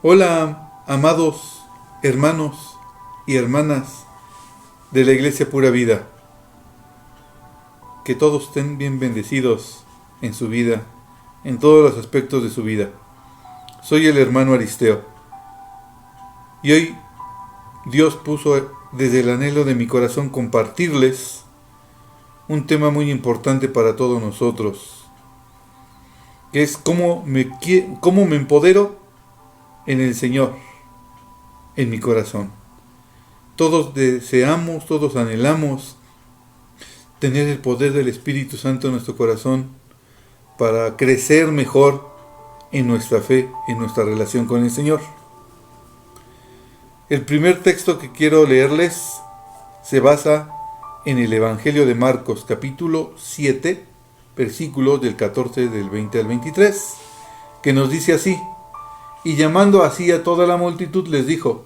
Hola, amados hermanos y hermanas de la Iglesia Pura Vida. Que todos estén bien bendecidos en su vida, en todos los aspectos de su vida. Soy el hermano Aristeo. Y hoy Dios puso desde el anhelo de mi corazón compartirles un tema muy importante para todos nosotros, que es cómo me empodero en el Señor, en mi corazón. Todos deseamos, todos anhelamos tener el poder del Espíritu Santo en nuestro corazón para crecer mejor en nuestra fe, en nuestra relación con el Señor. El primer texto que quiero leerles se basa en el Evangelio de Marcos, capítulo 7, versículos del 14 del 20 al 23, que nos dice así: y llamando así a toda la multitud les dijo: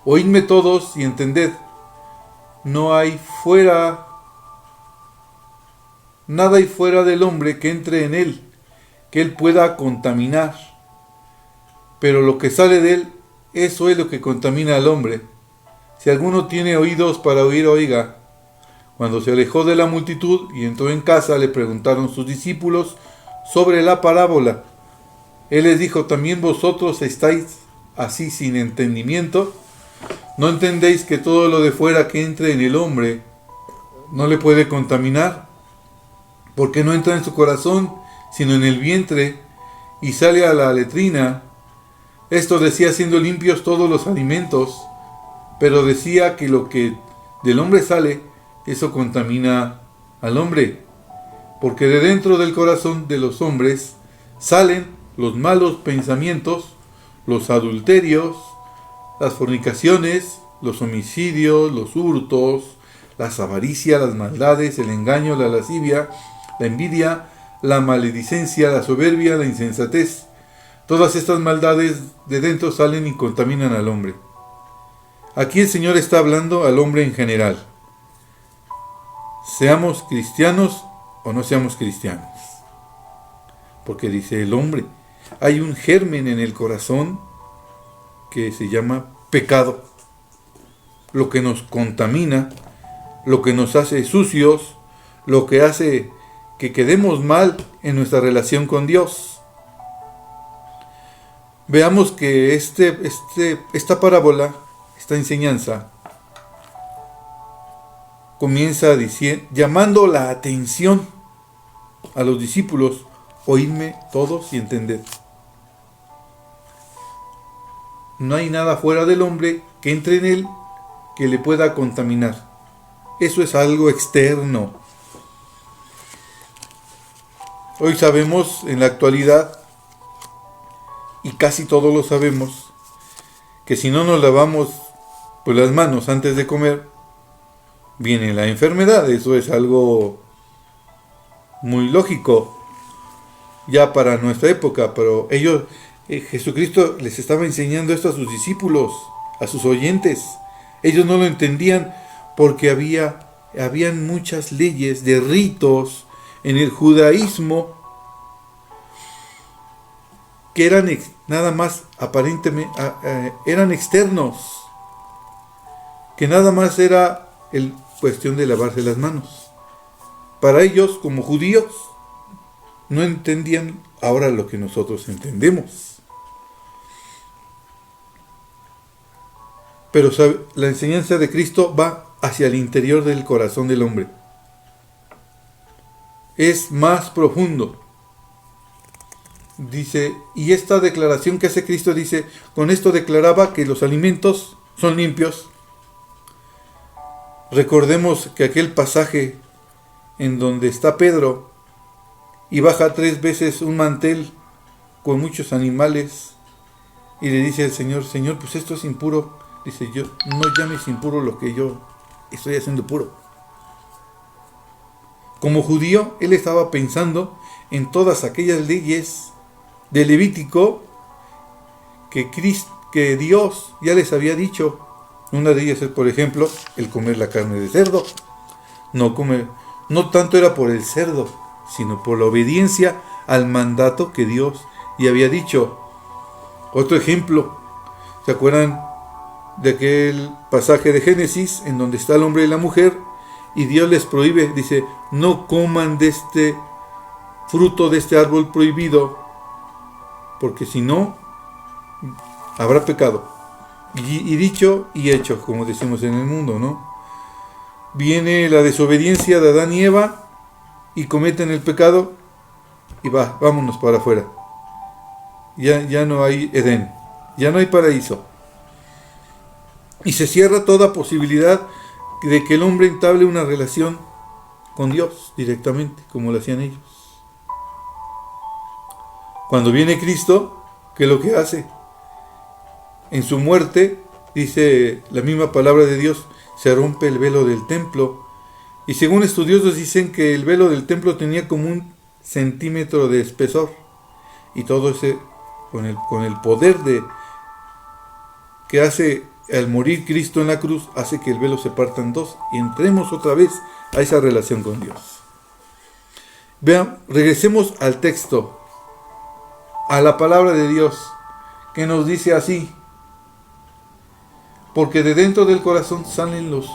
oídme todos y entended, nada hay fuera del hombre que entre en él, que él pueda contaminar, pero lo que sale de él, eso es lo que contamina al hombre. Si alguno tiene oídos para oír, oiga. Cuando se alejó de la multitud y entró en casa, le preguntaron sus discípulos sobre la parábola. Él les dijo: ¿también vosotros estáis así sin entendimiento? ¿No entendéis que todo lo de fuera que entre en el hombre no le puede contaminar? Porque no entra en su corazón, sino en el vientre, y sale a la letrina. Esto decía siendo limpios todos los alimentos, pero decía que lo que del hombre sale, eso contamina al hombre. Porque de dentro del corazón de los hombres salen los malos pensamientos, los adulterios, las fornicaciones, los homicidios, los hurtos, las avaricias, las maldades, el engaño, la lascivia, la envidia, la maledicencia, la soberbia, la insensatez. Todas estas maldades de dentro salen y contaminan al hombre. Aquí el Señor está hablando al hombre en general. Seamos cristianos o no seamos cristianos. Porque dice el hombre, hay un germen en el corazón que se llama pecado. Lo que nos contamina, lo que nos hace sucios, lo que hace que quedemos mal en nuestra relación con Dios. Veamos que esta parábola, esta enseñanza, comienza llamando la atención a los discípulos: oídme todos y entended. No hay nada fuera del hombre que entre en él que le pueda contaminar. Eso es algo externo. Hoy sabemos, en la actualidad, y casi todos lo sabemos, que si no nos lavamos las manos antes de comer, viene la enfermedad. Eso es algo muy lógico ya para nuestra época, pero Jesucristo les estaba enseñando esto a sus discípulos, a sus oyentes. Ellos no lo entendían porque habían muchas leyes de ritos en el judaísmo que eran nada más aparentemente eran externos, que nada más era cuestión de lavarse las manos. Para ellos, como judíos, no entendían ahora lo que nosotros entendemos. Pero la enseñanza de Cristo va hacia el interior del corazón del hombre. Es más profundo. Dice, y esta declaración que hace Cristo dice, con esto declaraba que los alimentos son limpios. Recordemos que aquel pasaje en donde está Pedro y baja 3 veces un mantel con muchos animales y le dice al Señor: Señor, pues esto es impuro. Dice: yo no llames impuro lo que yo estoy haciendo puro. Como judío, él estaba pensando en todas aquellas leyes de Levítico que Dios ya les había dicho. Una de ellas es, por ejemplo, el comer la carne de cerdo. No tanto era por el cerdo, sino por la obediencia al mandato que Dios ya había dicho. Otro ejemplo, ¿se acuerdan de aquel pasaje de Génesis en donde está el hombre y la mujer y Dios les prohíbe, dice, no coman de este fruto de este árbol prohibido, porque si no, habrá pecado? Y dicho y hecho, como decimos en el mundo, ¿no? Viene la desobediencia de Adán y Eva y cometen el pecado y vámonos para afuera. Ya no hay Edén, ya no hay paraíso. Y se cierra toda posibilidad de que el hombre entable una relación con Dios directamente, como lo hacían ellos. Cuando viene Cristo, ¿qué es lo que hace? En su muerte, dice la misma palabra de Dios, se rompe el velo del templo. Y según estudiosos dicen que el velo del templo tenía como 1 centímetro de espesor. Y todo ese, con el poder que hace al morir Cristo en la cruz, hace que el velo se parta en dos y entremos otra vez a esa relación con Dios. Vean, regresemos al texto, a la palabra de Dios, que nos dice así: porque de dentro del corazón salen los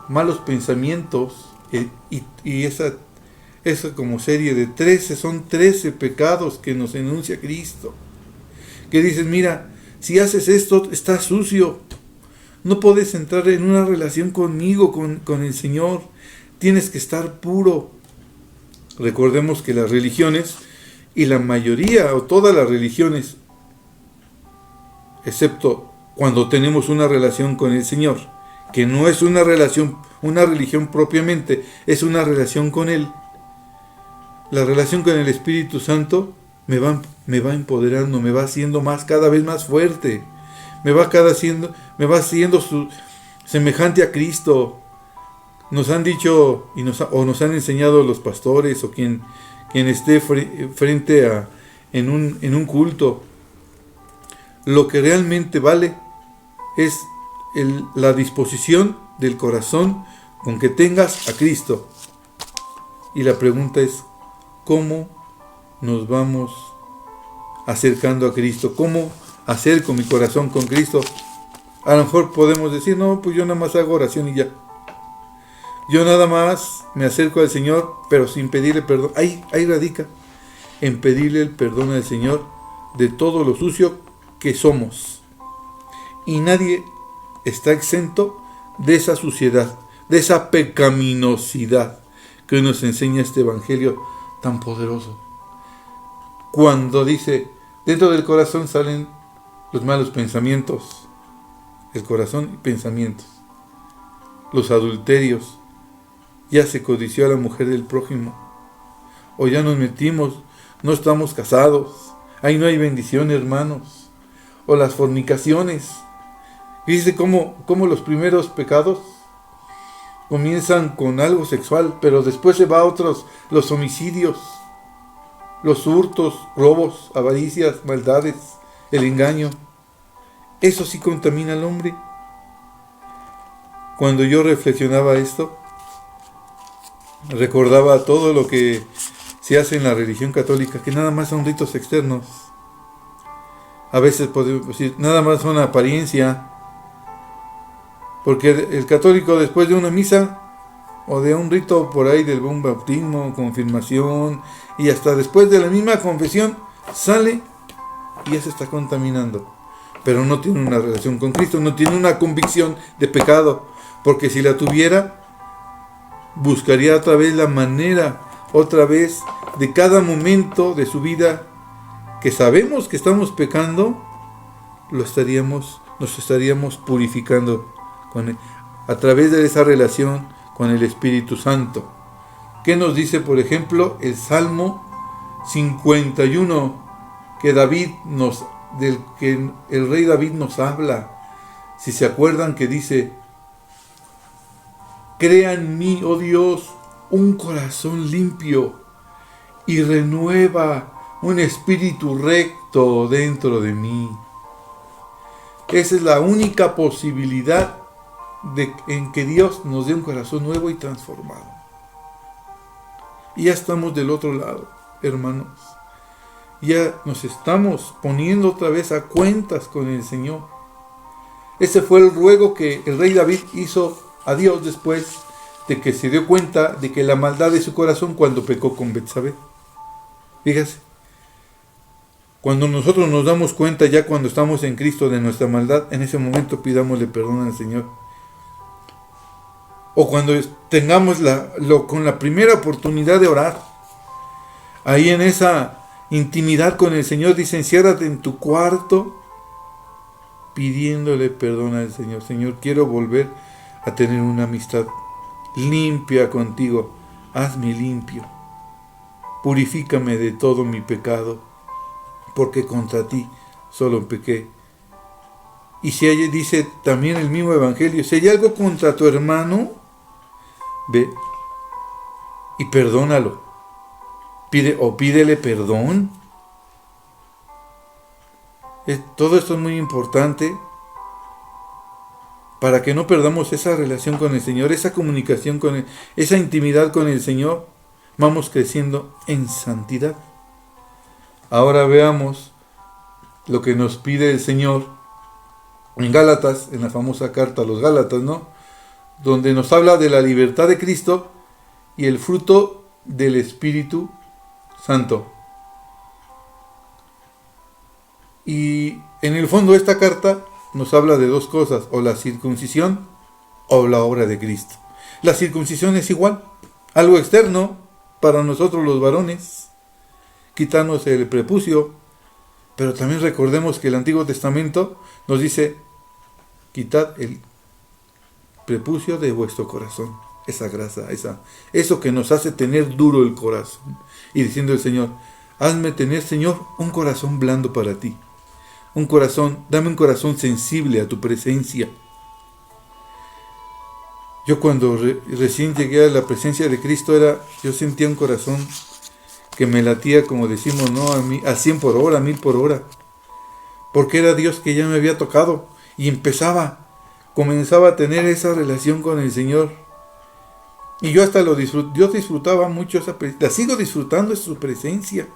malos pensamientos, y esa como serie de 13, son 13 pecados que nos enuncia Cristo, que dices, mira, si haces esto, estás sucio, no puedes entrar en una relación conmigo, con el Señor, tienes que estar puro. Recordemos que las religiones, y la mayoría o todas las religiones, excepto cuando tenemos una relación con el Señor, que no es una religión propiamente, es una relación con Él. La relación con el Espíritu Santo me va empoderando, me va haciendo cada vez más fuerte, me va haciendo semejante a Cristo. Nos han dicho o nos han enseñado los pastores o quien esté frente en un culto, lo que realmente vale es la disposición del corazón con que tengas a Cristo. Y la pregunta es, ¿cómo nos vamos acercando a Cristo? ¿Cómo acerco mi corazón con Cristo? A lo mejor podemos decir, no, pues yo nada más hago oración y ya. Yo nada más me acerco al Señor, pero sin pedirle perdón. Ahí radica en pedirle el perdón al Señor de todo lo sucio que somos. Y nadie está exento de esa suciedad, de esa pecaminosidad que hoy nos enseña este evangelio tan poderoso. Cuando dice, dentro del corazón salen los malos pensamientos, el corazón y pensamientos, los adulterios, ya se codició a la mujer del prójimo, o ya nos metimos, no estamos casados, ahí no hay bendición, hermanos, o las fornicaciones. Y dice cómo los primeros pecados comienzan con algo sexual, pero después se va a otros, los homicidios, los hurtos, robos, avaricias, maldades, el engaño. Eso sí contamina al hombre. Cuando yo reflexionaba esto, recordaba todo lo que se hace en la religión católica, que nada más son ritos externos. A veces podemos decir, nada más son apariencia. Porque el católico, después de una misa o de un rito por ahí del buen bautismo, confirmación, y hasta después de la misma confesión, sale y ya se está contaminando. Pero no tiene una relación con Cristo, no tiene una convicción de pecado, porque si la tuviera, buscaría otra vez la manera, de cada momento de su vida que sabemos que estamos pecando, nos estaríamos purificando a través de esa relación con el Espíritu Santo. ¿Qué nos dice, por ejemplo, el Salmo 51 del que el rey David nos habla? Si se acuerdan, que dice: crea en mí, oh Dios, un corazón limpio y renueva un espíritu recto dentro de mí. Esa es la única posibilidad en que Dios nos dé un corazón nuevo y transformado. Y ya estamos del otro lado, hermanos. Ya nos estamos poniendo otra vez a cuentas con el Señor. Ese fue el ruego que el rey David hizo a Dios después de que se dio cuenta de que la maldad de su corazón cuando pecó con Betsabé. Fíjese, cuando nosotros nos damos cuenta ya cuando estamos en Cristo de nuestra maldad, en ese momento pidámosle perdón al Señor. O cuando tengamos con la primera oportunidad de orar, ahí en esa intimidad con el Señor, dice, enciérrate en tu cuarto pidiéndole perdón al Señor. Señor, quiero volver a tener una amistad limpia contigo. Hazme limpio. Purifícame de todo mi pecado, porque contra ti solo pequé. Y si hay, dice también el mismo Evangelio, si hay algo contra tu hermano, ve y perdónalo. Pídele perdón. Todo esto es muy importante para que no perdamos esa relación con el Señor, esa comunicación con Él, esa intimidad con el Señor. Vamos creciendo en santidad. Ahora veamos lo que nos pide el Señor en Gálatas, en la famosa carta a los Gálatas, ¿no? Donde nos habla de la libertad de Cristo y el fruto del Espíritu Santo. Y en el fondo esta carta nos habla de dos cosas, o la circuncisión o la obra de Cristo. La circuncisión es igual, algo externo para nosotros los varones, quitarnos el prepucio, pero también recordemos que el Antiguo Testamento nos dice, quitad el prepucio de vuestro corazón, esa grasa, eso que nos hace tener duro el corazón. Y diciendo el Señor, hazme tener, Señor, un corazón blando para ti. Dame un corazón sensible a tu presencia. Yo cuando recién llegué a la presencia de Cristo, yo sentía un corazón que me latía, como decimos, ¿no? A 100 por hora, 1000 por hora. Porque era Dios que ya me había tocado. Y comenzaba a tener esa relación con el Señor. Y yo hasta yo disfrutaba mucho la sigo disfrutando de su presencia.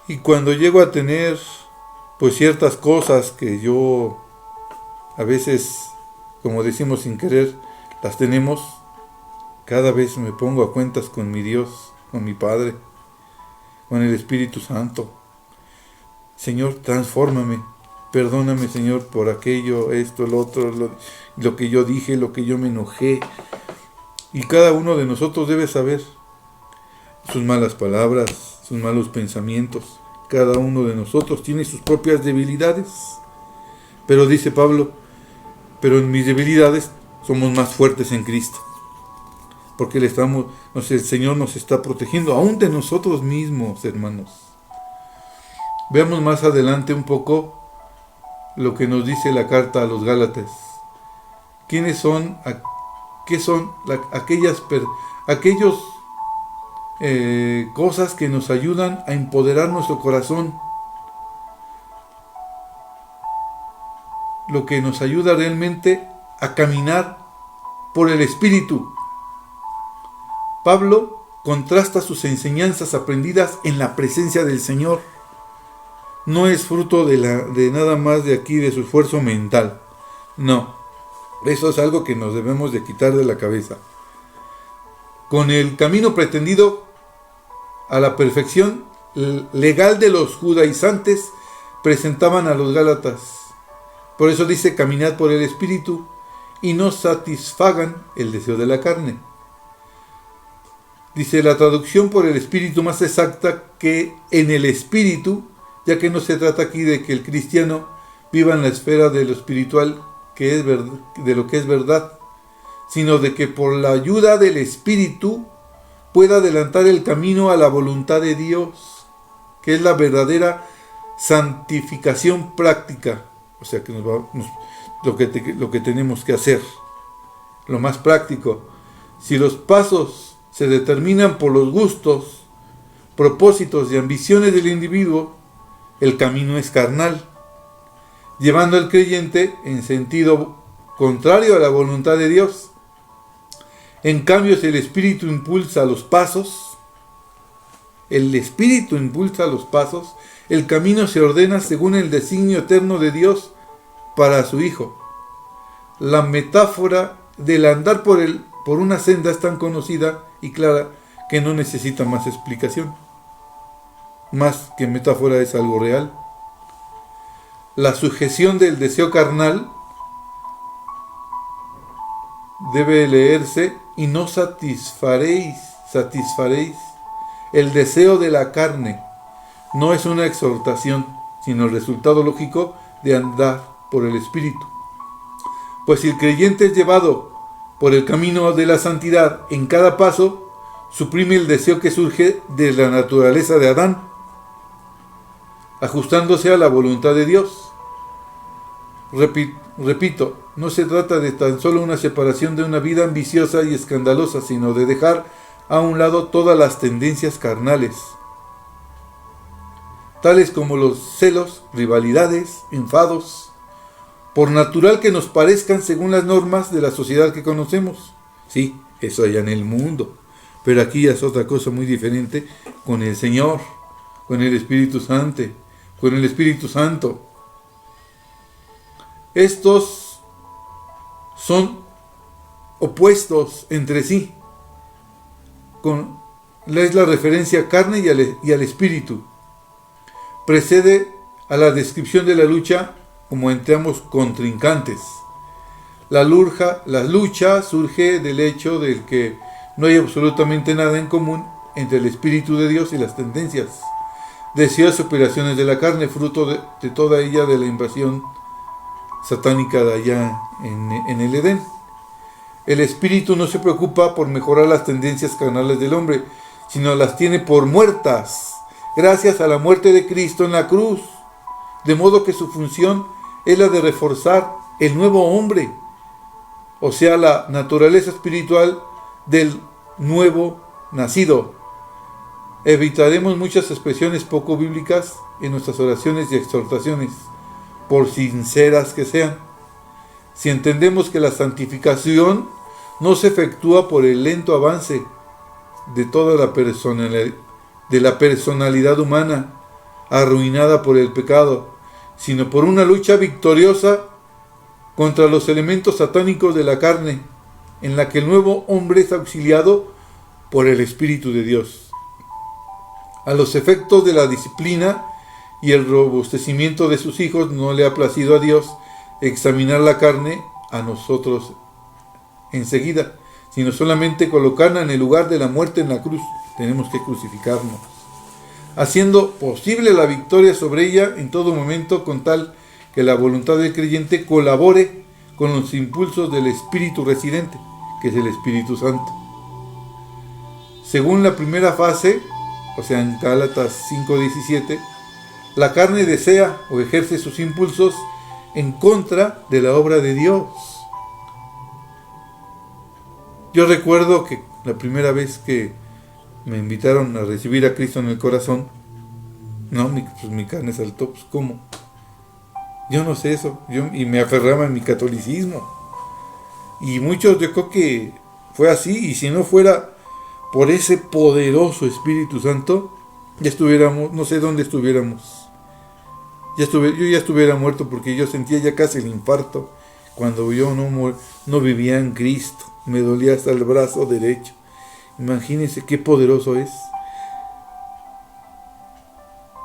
Y cuando llego a tener pues ciertas cosas que yo a veces, como decimos sin querer, las tenemos, cada vez me pongo a cuentas con mi Dios, con mi Padre, con el Espíritu Santo. Señor, transfórmame, perdóname, Señor, por aquello, esto, lo otro, lo que yo dije, lo que yo me enojé. Y cada uno de nosotros debe saber sus malas palabras, sus malos pensamientos. Cada uno de nosotros tiene sus propias debilidades. Pero dice Pablo, pero en mis debilidades somos más fuertes en Cristo. Porque el Señor nos está protegiendo aún de nosotros mismos, hermanos. Veamos más adelante un poco lo que nos dice la carta a los Gálatas. ¿Qué son aquellos cosas que nos ayudan a empoderar nuestro corazón? Lo que nos ayuda realmente a caminar por el Espíritu. Pablo contrasta sus enseñanzas aprendidas en la presencia del Señor. No es fruto de nada más de aquí, de su esfuerzo mental. No, eso es algo que nos debemos de quitar de la cabeza. Con el camino pretendido a la perfección legal de los judaizantes, presentaban a los Gálatas. Por eso dice, caminad por el Espíritu y no satisfagan el deseo de la carne. Dice la traducción por el Espíritu más exacta, que en el Espíritu, ya que no se trata aquí de que el cristiano viva en la esfera de lo espiritual, de lo que es verdad, sino de que por la ayuda del Espíritu pueda adelantar el camino a la voluntad de Dios, que es la verdadera santificación práctica. O sea, que lo que tenemos que hacer, lo más práctico. Si los pasos se determinan por los gustos, propósitos y ambiciones del individuo, el camino es carnal, llevando al creyente en sentido contrario a la voluntad de Dios. En cambio, si el Espíritu impulsa los pasos, el Espíritu impulsa los pasos, el camino se ordena según el designio eterno de Dios para su Hijo. La metáfora del andar por una senda es tan conocida y clara que no necesita más explicación. Más que metáfora, es algo real. La sujeción del deseo carnal debe leerse: y no satisfaréis el deseo de la carne. No es una exhortación, sino el resultado lógico de andar por el Espíritu. Pues si el creyente es llevado por el camino de la santidad en cada paso, suprime el deseo que surge de la naturaleza de Adán, ajustándose a la voluntad de Dios. Repito, no se trata de tan solo una separación de una vida ambiciosa y escandalosa, sino de dejar a un lado todas las tendencias carnales, tales como los celos, rivalidades, enfados, por natural que nos parezcan según las normas de la sociedad que conocemos. Sí, eso allá en el mundo, pero aquí es otra cosa muy diferente con el Señor, con el Espíritu Santo. Estos son opuestos entre sí. Es la referencia a carne y al espíritu. Precede a la descripción de la lucha como entre ambos contrincantes. La lucha surge del hecho de que no hay absolutamente nada en común entre el Espíritu de Dios y las tendencias, deseos y operaciones de la carne, fruto de toda ella de la invasión satánica de allá en el Edén. El Espíritu no se preocupa por mejorar las tendencias carnales del hombre, sino las tiene por muertas, gracias a la muerte de Cristo en la cruz, de modo que su función es la de reforzar el nuevo hombre, o sea, la naturaleza espiritual del nuevo nacido. Evitaremos muchas expresiones poco bíblicas en nuestras oraciones y exhortaciones, por sinceras que sean. Si entendemos que la santificación no se efectúa por el lento avance de toda la personalidad humana arruinada por el pecado, sino por una lucha victoriosa contra los elementos satánicos de la carne, en la que el nuevo hombre es auxiliado por el Espíritu de Dios. A los efectos de la disciplina y el robustecimiento de sus hijos no le ha placido a Dios examinar la carne a nosotros enseguida, sino solamente colocarla en el lugar de la muerte en la cruz. Tenemos que crucificarnos, haciendo posible la victoria sobre ella en todo momento, con tal que la voluntad del creyente colabore con los impulsos del Espíritu residente, que es el Espíritu Santo. Según la primera fase, o sea, en Gálatas 5:17, la carne desea o ejerce sus impulsos en contra de la obra de Dios. Yo recuerdo que la primera vez que me invitaron a recibir a Cristo en el corazón, mi carne saltó, pues ¿cómo? Yo no sé eso, y me aferraba en mi catolicismo. Y muchos, yo creo que fue así, y si no fuera por ese poderoso Espíritu Santo, ya estuviéramos, no sé dónde estuviéramos. Yo ya estuviera muerto, porque yo sentía ya casi el infarto cuando yo no vivía en Cristo. Me dolía hasta el brazo derecho. Imagínense qué poderoso es.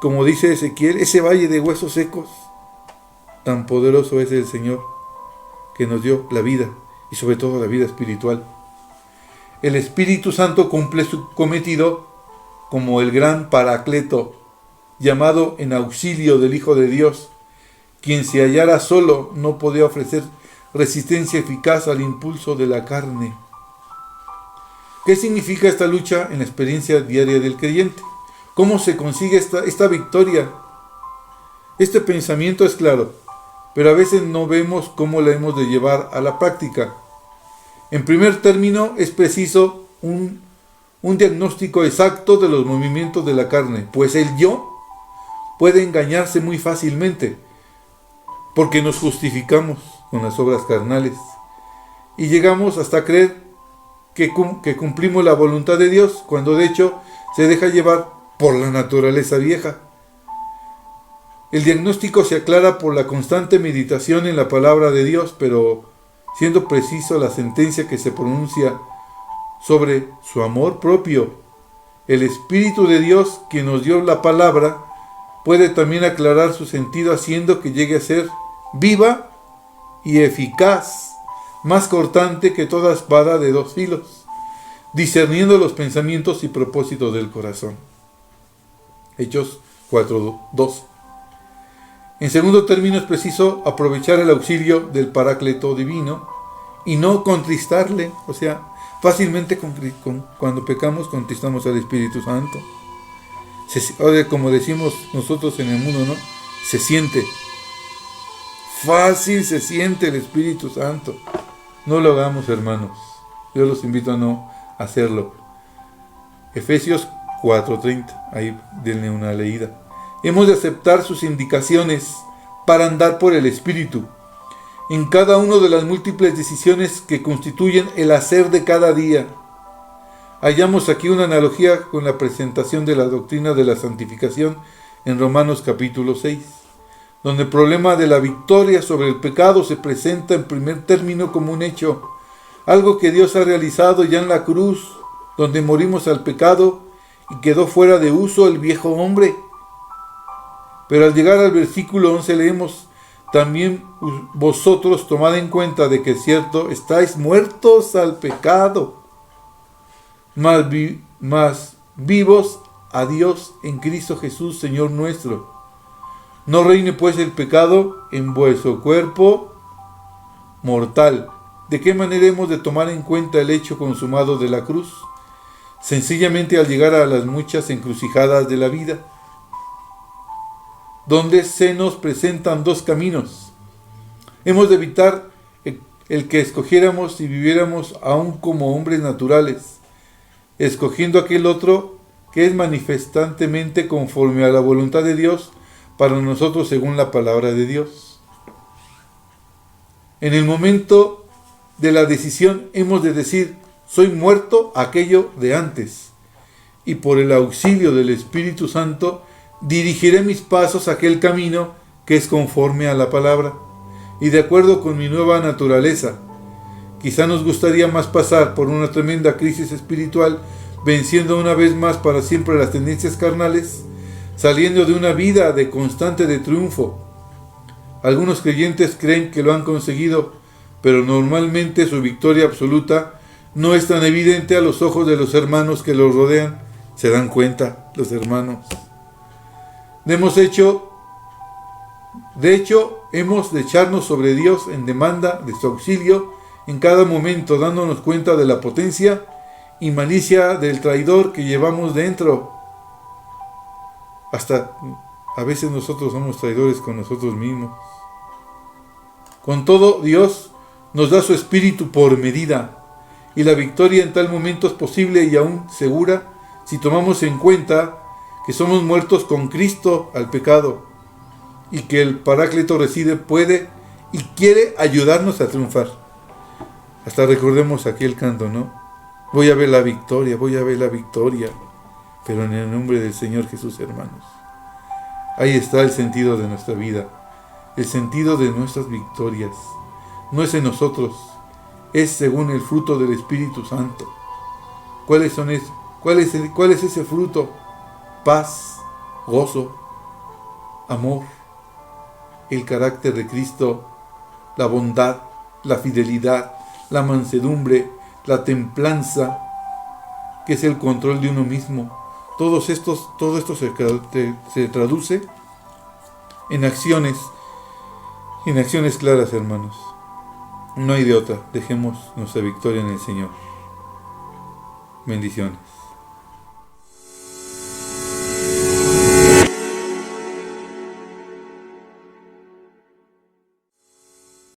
Como dice Ezequiel, ese valle de huesos secos, tan poderoso es el Señor, que nos dio la vida, y sobre todo la vida espiritual. El Espíritu Santo cumple su cometido como el gran Paracleto, llamado en auxilio del Hijo de Dios, quien si hallara solo no podía ofrecer resistencia eficaz al impulso de la carne. ¿Qué significa esta lucha en la experiencia diaria del creyente? ¿Cómo se consigue esta victoria? Este pensamiento es claro, pero a veces no vemos cómo la hemos de llevar a la práctica. En primer término, es preciso un diagnóstico exacto de los movimientos de la carne, pues el yo puede engañarse muy fácilmente, porque nos justificamos con las obras carnales y llegamos hasta creer que cumplimos la voluntad de Dios, cuando de hecho se deja llevar por la naturaleza vieja. El diagnóstico se aclara por la constante meditación en la palabra de Dios, pero siendo preciso la sentencia que se pronuncia sobre su amor propio. El Espíritu de Dios, quien nos dio la palabra, puede también aclarar su sentido haciendo que llegue a ser viva y eficaz, más cortante que toda espada de dos filos, discerniendo los pensamientos y propósitos del corazón. Hechos 4:2. En segundo término, es preciso aprovechar el auxilio del Paráclito divino y no contristarle. O sea, fácilmente cuando pecamos contristamos al Espíritu Santo. Como decimos nosotros en el mundo, ¿no? Se siente. Fácil se siente el Espíritu Santo. No lo hagamos, hermanos. Yo los invito a no hacerlo. Efesios 4:30. Ahí denle una leída. Hemos de aceptar sus indicaciones para andar por el Espíritu en cada una de las múltiples decisiones que constituyen el hacer de cada día. Hallamos aquí una analogía con la presentación de la doctrina de la santificación en Romanos capítulo 6, donde el problema de la victoria sobre el pecado se presenta en primer término como un hecho, algo que Dios ha realizado ya en la cruz, donde morimos al pecado y quedó fuera de uso el viejo hombre. Pero al llegar al versículo 11 leemos: también vosotros tomad en cuenta de que es cierto, estáis muertos al pecado, mas vivos a Dios en Cristo Jesús, Señor nuestro. No reine pues el pecado en vuestro cuerpo mortal. ¿De qué manera hemos de tomar en cuenta el hecho consumado de la cruz? Sencillamente al llegar a las muchas encrucijadas de la vida, donde se nos presentan dos caminos. Hemos de evitar el que escogiéramos y viviéramos aún como hombres naturales, escogiendo aquel otro que es manifestantemente conforme a la voluntad de Dios para nosotros según la palabra de Dios. En el momento de la decisión hemos de decir: soy muerto a aquello de antes, y por el auxilio del Espíritu Santo dirigiré mis pasos a aquel camino que es conforme a la palabra y de acuerdo con mi nueva naturaleza. Quizá nos gustaría más pasar por una tremenda crisis espiritual, venciendo una vez más para siempre las tendencias carnales, saliendo de una vida de constante de triunfo. Algunos creyentes creen que lo han conseguido, pero normalmente su victoria absoluta no es tan evidente a los ojos de los hermanos que los rodean. ¿Se dan cuenta los hermanos? De hecho, hemos de echarnos sobre Dios en demanda de su auxilio en cada momento, dándonos cuenta de la potencia y malicia del traidor que llevamos dentro. Hasta a veces nosotros somos traidores con nosotros mismos. Con todo, Dios nos da su espíritu por medida, y la victoria en tal momento es posible y aún segura si tomamos en cuenta que somos muertos con Cristo al pecado y que el Paráclito reside, puede y quiere ayudarnos a triunfar. Hasta recordemos aquel canto, ¿no? Voy a ver la victoria, pero en el nombre del Señor Jesús, hermanos. Ahí está el sentido de nuestra vida, el sentido de nuestras victorias. No es en nosotros, es según el fruto del Espíritu Santo. ¿Cuál es ese fruto? Paz, gozo, amor, el carácter de Cristo, la bondad, la fidelidad, la mansedumbre, la templanza, que es el control de uno mismo. Todo esto se traduce en acciones claras, hermanos. No hay de otra. Dejemos nuestra victoria en el Señor. Bendiciones.